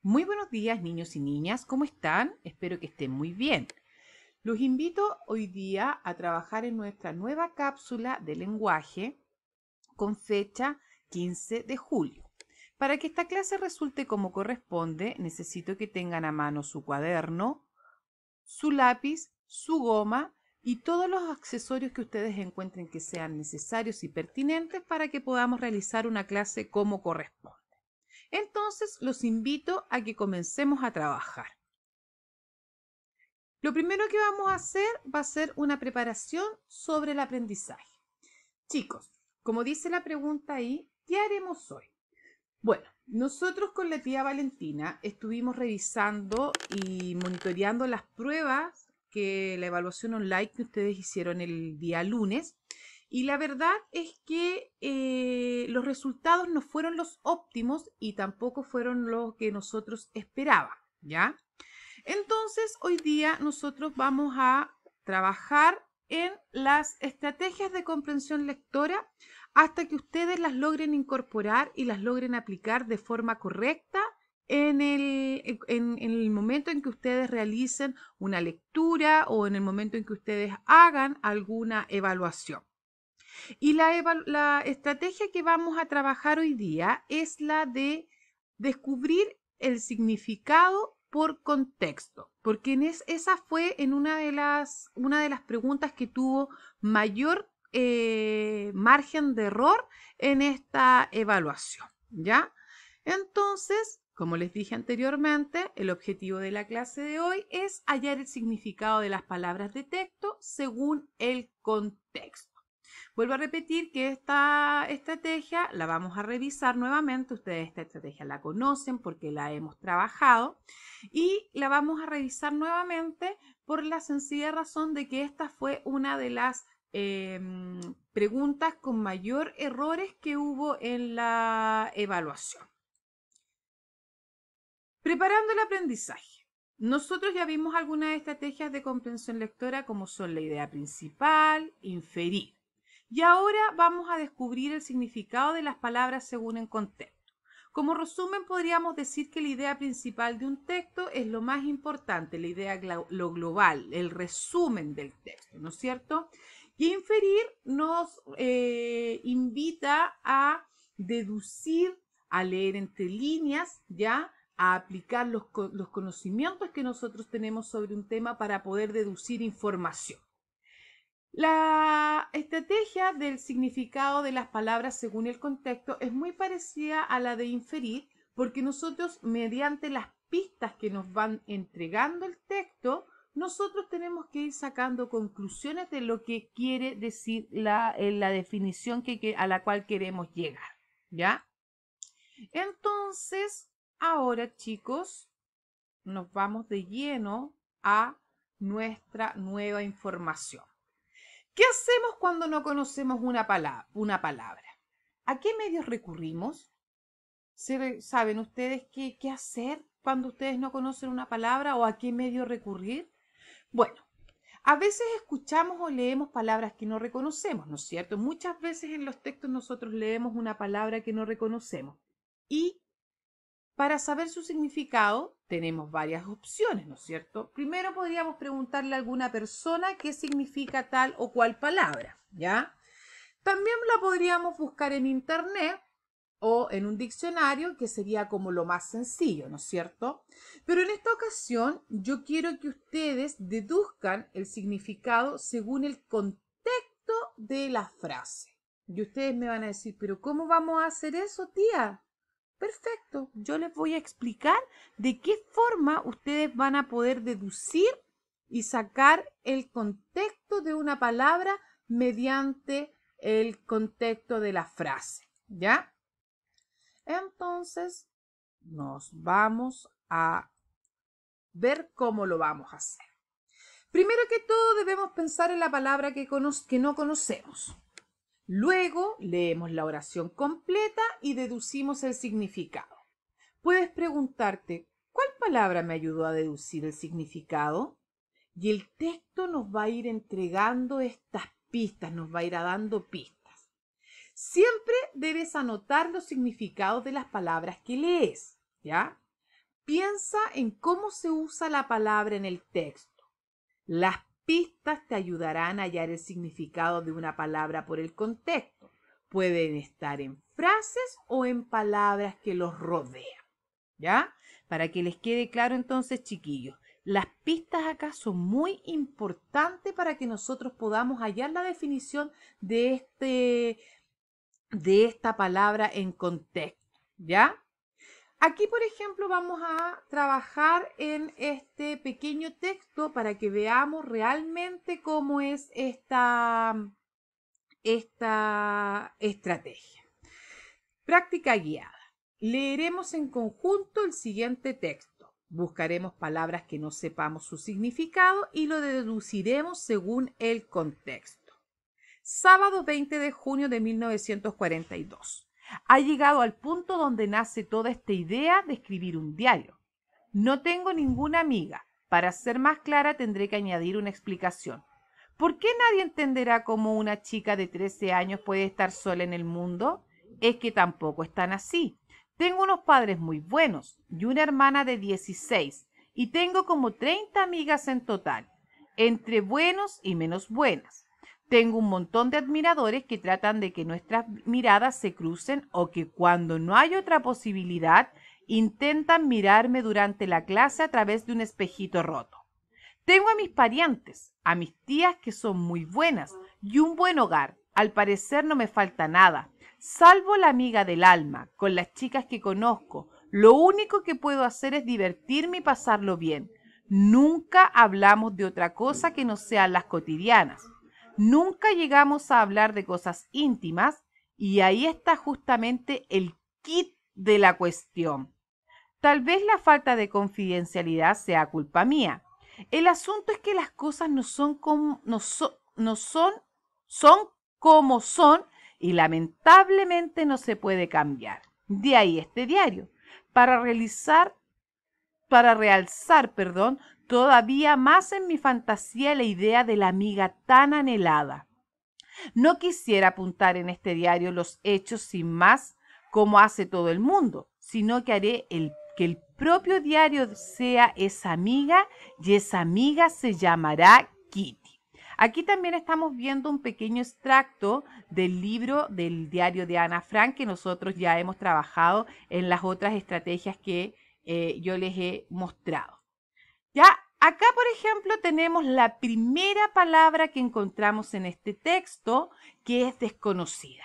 Muy buenos días, niños y niñas, ¿cómo están? Espero que estén muy bien. Los invito hoy día a trabajar en nuestra nueva cápsula de lenguaje con fecha 15 de julio. Para que esta clase resulte como corresponde, necesito que tengan a mano su cuaderno, su lápiz, su goma y todos los accesorios que ustedes encuentren que sean necesarios y pertinentes para que podamos realizar una clase como corresponde. Entonces, los invito a que comencemos a trabajar. Lo primero que vamos a hacer va a ser una preparación sobre el aprendizaje. Chicos, como dice la pregunta ahí, ¿qué haremos hoy? Bueno, nosotros con la tía Valentina estuvimos revisando y monitoreando las pruebas la evaluación online que ustedes hicieron el día lunes. Y la verdad es que los resultados no fueron los óptimos y tampoco fueron los que nosotros esperábamos, ¿ya? Entonces, hoy día nosotros vamos a trabajar en las estrategias de comprensión lectora hasta que ustedes las logren incorporar y las logren aplicar de forma correcta en el momento en que ustedes realicen una lectura o en el momento en que ustedes hagan alguna evaluación. Y la estrategia que vamos a trabajar hoy día es la de descubrir el significado por contexto, porque esa fue en una de las preguntas que tuvo mayor margen de error en esta evaluación, ¿ya? Entonces, como les dije anteriormente, el objetivo de la clase de hoy es hallar el significado de las palabras de texto según el contexto. Vuelvo a repetir que esta estrategia la vamos a revisar nuevamente. Ustedes esta estrategia la conocen porque la hemos trabajado y la vamos a revisar nuevamente por la sencilla razón de que esta fue una de las preguntas con mayor errores que hubo en la evaluación. Preparando el aprendizaje. Nosotros ya vimos algunas estrategias de comprensión lectora como son la idea principal, inferir. Y ahora vamos a descubrir el significado de las palabras según el contexto. Como resumen, podríamos decir que la idea principal de un texto es lo más importante, la idea lo global, el resumen del texto, ¿no es cierto? Y inferir nos invita a deducir, a leer entre líneas, ¿ya? A aplicar los conocimientos que nosotros tenemos sobre un tema para poder deducir información. La estrategia del significado de las palabras según el contexto es muy parecida a la de inferir, porque nosotros, mediante las pistas que nos van entregando el texto, nosotros tenemos que ir sacando conclusiones de lo que quiere decir la definición a la cual queremos llegar, ¿ya? Entonces, ahora, chicos, nos vamos de lleno a nuestra nueva información. ¿Qué hacemos cuando no conocemos una palabra? ¿A qué medios recurrimos? ¿Saben ustedes qué hacer cuando ustedes no conocen una palabra o a qué medio recurrir? Bueno, a veces escuchamos o leemos palabras que no reconocemos, ¿no es cierto? Muchas veces en los textos nosotros leemos una palabra que no reconocemos y para saber su significado tenemos varias opciones, ¿no es cierto? Primero podríamos preguntarle a alguna persona qué significa tal o cual palabra, ¿ya? También la podríamos buscar en internet o en un diccionario, que sería como lo más sencillo, ¿no es cierto? Pero en esta ocasión yo quiero que ustedes deduzcan el significado según el contexto de la frase. Y ustedes me van a decir, pero ¿cómo vamos a hacer eso, tía? Perfecto, yo les voy a explicar de qué forma ustedes van a poder deducir y sacar el contexto de una palabra mediante el contexto de la frase, ¿ya? Entonces, nos vamos a ver cómo lo vamos a hacer. Primero que todo, debemos pensar en la palabra que no conocemos. Luego leemos la oración completa y deducimos el significado. Puedes preguntarte, ¿cuál palabra me ayudó a deducir el significado? Y el texto nos va a ir entregando estas pistas, nos va a ir dando pistas. Siempre debes anotar los significados de las palabras que lees, ¿ya? Piensa en cómo se usa la palabra en el texto. Las pistas te ayudarán a hallar el significado de una palabra por el contexto. Pueden estar en frases o en palabras que los rodean. ¿Ya? Para que les quede claro entonces, chiquillos, las pistas acá son muy importantes para que nosotros podamos hallar la definición de esta palabra en contexto. ¿Ya? Aquí, por ejemplo, vamos a trabajar en este pequeño texto para que veamos realmente cómo es esta estrategia. Práctica guiada. Leeremos en conjunto el siguiente texto. Buscaremos palabras que no sepamos su significado y lo deduciremos según el contexto. Sábado 20 de junio de 1942. Ha llegado al punto donde nace toda esta idea de escribir un diario. No tengo ninguna amiga. Para ser más clara tendré que añadir una explicación. ¿Por qué nadie entenderá cómo una chica de 13 años puede estar sola en el mundo? Es que tampoco están así. Tengo unos padres muy buenos y una hermana de 16 y tengo como 30 amigas en total, entre buenos y menos buenas. Tengo un montón de admiradores que tratan de que nuestras miradas se crucen o que cuando no hay otra posibilidad intentan mirarme durante la clase a través de un espejito roto. Tengo a mis parientes, a mis tías que son muy buenas y un buen hogar. Al parecer no me falta nada, salvo la amiga del alma. Con las chicas que conozco, lo único que puedo hacer es divertirme y pasarlo bien. Nunca hablamos de otra cosa que no sean las cotidianas. Nunca llegamos a hablar de cosas íntimas y ahí está justamente el quid de la cuestión. Tal vez la falta de confidencialidad sea culpa mía. El asunto es que las cosas son como son y lamentablemente no se puede cambiar. De ahí este diario, para realzar, todavía más en mi fantasía la idea de la amiga tan anhelada. No quisiera apuntar en este diario los hechos sin más, como hace todo el mundo, sino que haré que el propio diario sea esa amiga y esa amiga se llamará Kitty. Aquí también estamos viendo un pequeño extracto del libro del diario de Ana Frank que nosotros ya hemos trabajado en las otras estrategias que yo les he mostrado. Ya, acá por ejemplo tenemos la primera palabra que encontramos en este texto, que es desconocida.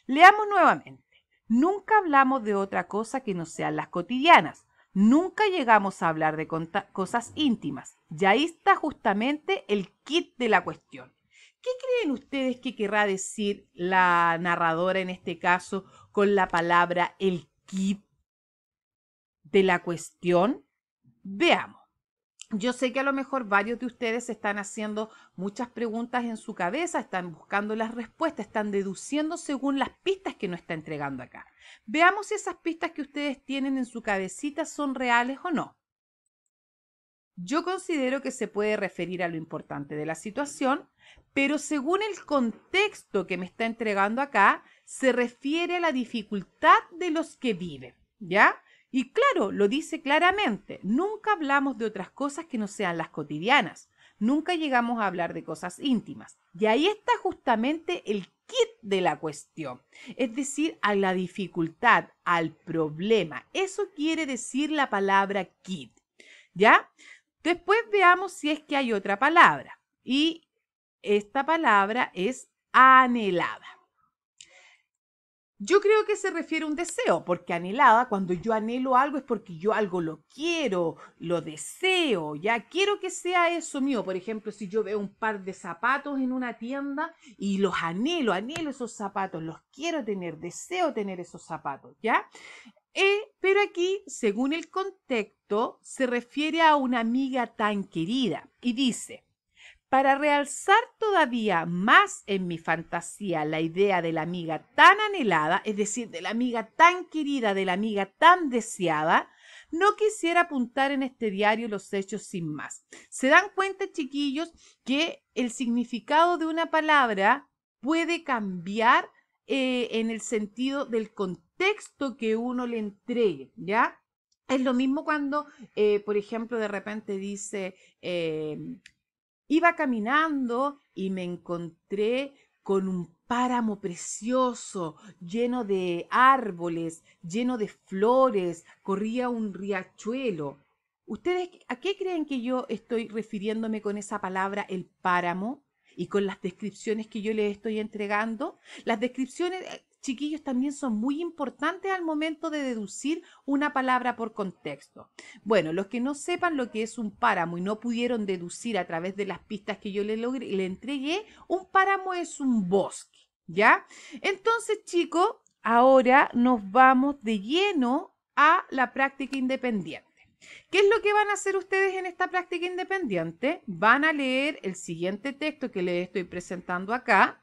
Leamos nuevamente. Nunca hablamos de otra cosa que no sean las cotidianas. Nunca llegamos a hablar de cosas íntimas. Y ahí está justamente el quid de la cuestión. ¿Qué creen ustedes que querrá decir la narradora en este caso con la palabra el quid de la cuestión? Veamos. Yo sé que a lo mejor varios de ustedes están haciendo muchas preguntas en su cabeza, están buscando las respuestas, están deduciendo según las pistas que nos está entregando acá. Veamos si esas pistas que ustedes tienen en su cabecita son reales o no. Yo considero que se puede referir a lo importante de la situación, pero según el contexto que me está entregando acá, se refiere a la dificultad de los que viven, ¿ya? Y claro, lo dice claramente, nunca hablamos de otras cosas que no sean las cotidianas, nunca llegamos a hablar de cosas íntimas. Y ahí está justamente el quid de la cuestión, es decir, a la dificultad, al problema. Eso quiere decir la palabra quid, ¿ya? Después veamos si es que hay otra palabra, y esta palabra es anhelada. Yo creo que se refiere a un deseo, porque anhelada, cuando yo anhelo algo es porque yo algo lo quiero, lo deseo, ya quiero que sea eso mío. Por ejemplo, si yo veo un par de zapatos en una tienda y los anhelo esos zapatos, los quiero tener, deseo tener esos zapatos, ¿ya? Pero aquí, según el contexto, se refiere a una amiga tan querida y dice: para realzar todavía más en mi fantasía la idea de la amiga tan anhelada, es decir, de la amiga tan querida, de la amiga tan deseada, no quisiera apuntar en este diario los hechos sin más. ¿Se dan cuenta, chiquillos, que el significado de una palabra puede cambiar en el sentido del contexto que uno le entregue, ¿ya? Es lo mismo cuando, por ejemplo, de repente dice, iba caminando y me encontré con un páramo precioso, lleno de árboles, lleno de flores, corría un riachuelo. ¿Ustedes a qué creen que yo estoy refiriéndome con esa palabra, el páramo? Y con las descripciones que yo les estoy entregando. Las descripciones, chiquillos, también son muy importantes al momento de deducir una palabra por contexto. Bueno, los que no sepan lo que es un páramo y no pudieron deducir a través de las pistas que yo le entregué, un páramo es un bosque, ¿ya? Entonces, chicos, ahora nos vamos de lleno a la práctica independiente. ¿Qué es lo que van a hacer ustedes en esta práctica independiente? Van a leer el siguiente texto que les estoy presentando acá.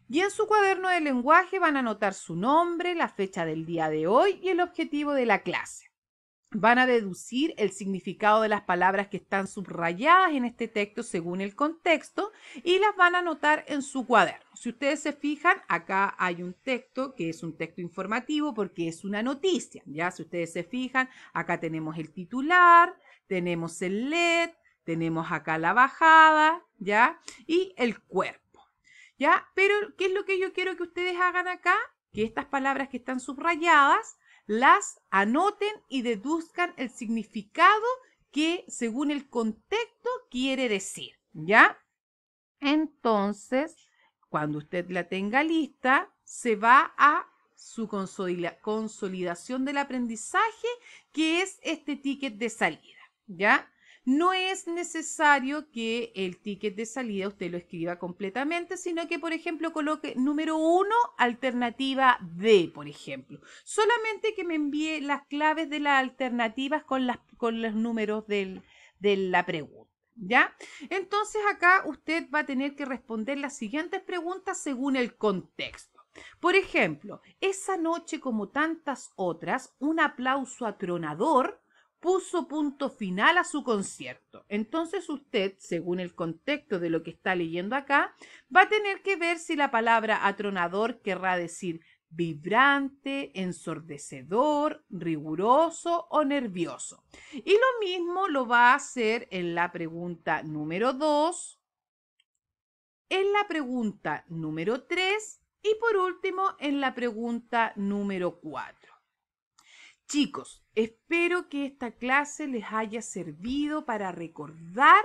Y en su cuaderno de lenguaje van a anotar su nombre, la fecha del día de hoy y el objetivo de la clase. Van a deducir el significado de las palabras que están subrayadas en este texto según el contexto y las van a anotar en su cuaderno. Si ustedes se fijan, acá hay un texto que es un texto informativo porque es una noticia, ¿ya? Si ustedes se fijan, acá tenemos el titular, tenemos el LED, tenemos acá la bajada, ¿ya? Y el cuerpo, ¿ya? Pero, ¿qué es lo que yo quiero que ustedes hagan acá? Que estas palabras que están subrayadas las anoten y deduzcan el significado que según el contexto quiere decir, ¿ya? Entonces, cuando usted la tenga lista, se va a su consolidación del aprendizaje, que es este ticket de salida, ¿ya? No es necesario que el ticket de salida usted lo escriba completamente, sino que, por ejemplo, coloque número 1, alternativa D, por ejemplo. Solamente que me envíe las claves de las alternativas con los números de la pregunta, ¿ya? Entonces acá usted va a tener que responder las siguientes preguntas según el contexto. Por ejemplo, esa noche como tantas otras, un aplauso atronador puso punto final a su concierto. Entonces usted, según el contexto de lo que está leyendo acá, va a tener que ver si la palabra atronador querrá decir vibrante, ensordecedor, riguroso o nervioso. Y lo mismo lo va a hacer en la pregunta número 2, en la pregunta número 3 y por último en la pregunta número 4. Chicos, espero que esta clase les haya servido para recordar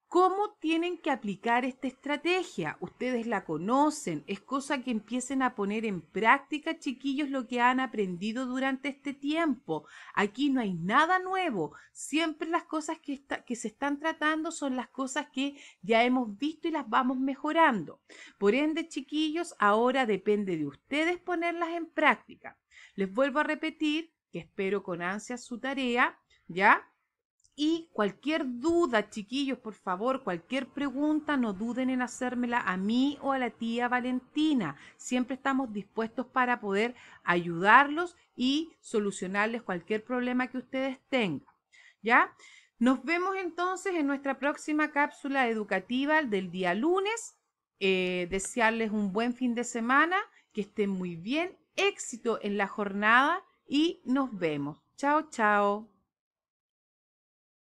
cómo tienen que aplicar esta estrategia. Ustedes la conocen, es cosa que empiecen a poner en práctica, chiquillos, lo que han aprendido durante este tiempo. Aquí no hay nada nuevo, siempre las cosas que se están tratando son las cosas que ya hemos visto y las vamos mejorando. Por ende, chiquillos, ahora depende de ustedes ponerlas en práctica. Les vuelvo a repetir que espero con ansias su tarea, ¿ya? Y cualquier duda, chiquillos, por favor, cualquier pregunta, no duden en hacérmela a mí o a la tía Valentina. Siempre estamos dispuestos para poder ayudarlos y solucionarles cualquier problema que ustedes tengan, ¿ya? Nos vemos entonces en nuestra próxima cápsula educativa del día lunes. Desearles un buen fin de semana, que estén muy bien, éxito en la jornada y nos vemos. Chao, chao.